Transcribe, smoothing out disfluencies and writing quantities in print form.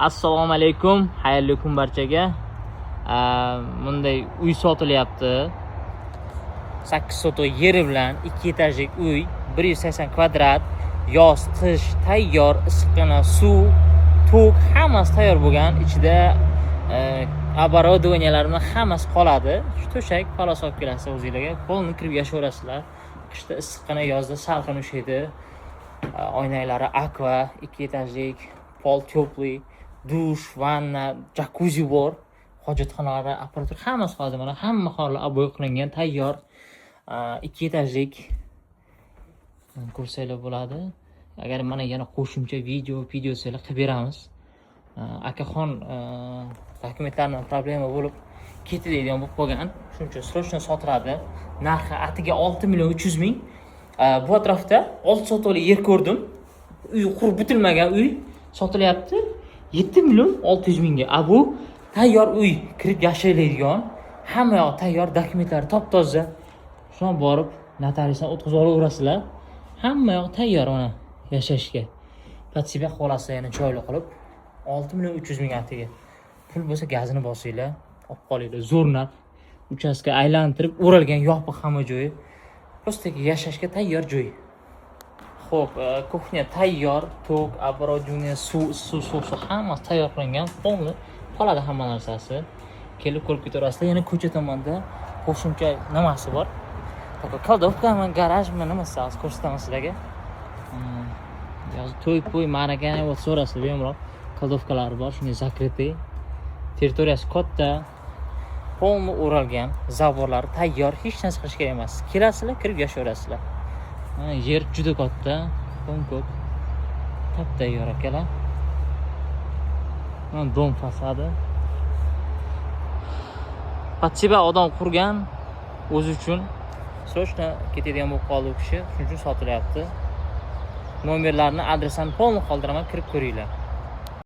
Assalomu alaykum, xayrli kun barchaga. Bunday uy sotilyapti. 8 sotuq yeri bilan 2 etajlik uy, 180 kvadrat, yoz, qish tayyor, issiqqina suv, tok hammasi tayyor bo'lgan. Ichida оборудованияларni hammasi qoladi. Shu to'shak palos olib kelasiz o'zingizlarga. Polni kirib yashayverasizlar. Qishda issiqqina, yozda salqin ushaydi. Oynaklari aqua, 2 etajlik, pol teplый, dush, vanna, jakuzi bor. Hojatxonalari, apparatur hammasi hozir mana hamma hollar aboy qilingan, tayyor. 2 etajlik ko'rsanglar bo'ladi. Agar mana yana qo'shimcha videolar qilib beramiz. Akaxon dokumentlarning problema bo'lib ketadigan bo'lib qolgan. Shuning uchun srochno sotiladi. Narxi atiga 6 million 300 ming. Bu atrofda 6 sotuqlik yer ko'rdim. Uy qurib bitilmagan uy sotilyapti. 7 million 600 mingga. Bu tayyor uy, kirib yashaydigan, hamma yoq tayyor, dokumentlari top-toza. Shuna borib notariusdan o'tkazib olaverasizlar. Hamma yoq tayyor ona yashashga. Под себя qolasizlar yana joyli qilib 6 million 300 ming atiga. Pul bo'lsa gazini bosinglar, olib qolinglar. Zo'r narx. Uchastka aylantirib o'ralgan yopiq hamma joyi. Просто yashashga tayyor joy. Xo'p, kuxnya tayyor, tok, оборудование, suv hammasi tayyor qilingan. Polni qoladi hamma narsasi. Kelib ko'rib ketarasizlar. Yana ko'cha tomonda qo'shimcha nimasi bor? Kaldovkami, garajmi, nimasi hozir ko'rsataman sizlarga. Yo'q, to'y, ma'rakani bo'lsa so'rasizlar, bemalol. Kaldovkalari bor, shunday zakritый. Territoriyasi katta. Polni o'ralgan, zavorlari tayyor, hech narsa qilish kerak emas. Kelasizlar, kirib yashayverasizlar. Yer juda katta, ko'p. Tap-tayyor akalar. Dom fasadi. Под себя odam qurgan o'zi uchun sochna ketadigan bo'lib qoldi u kishi, shuning uchun sotilyapti. Nomerlarni, adresini polni qoldiraman, kirib ko'ringlar.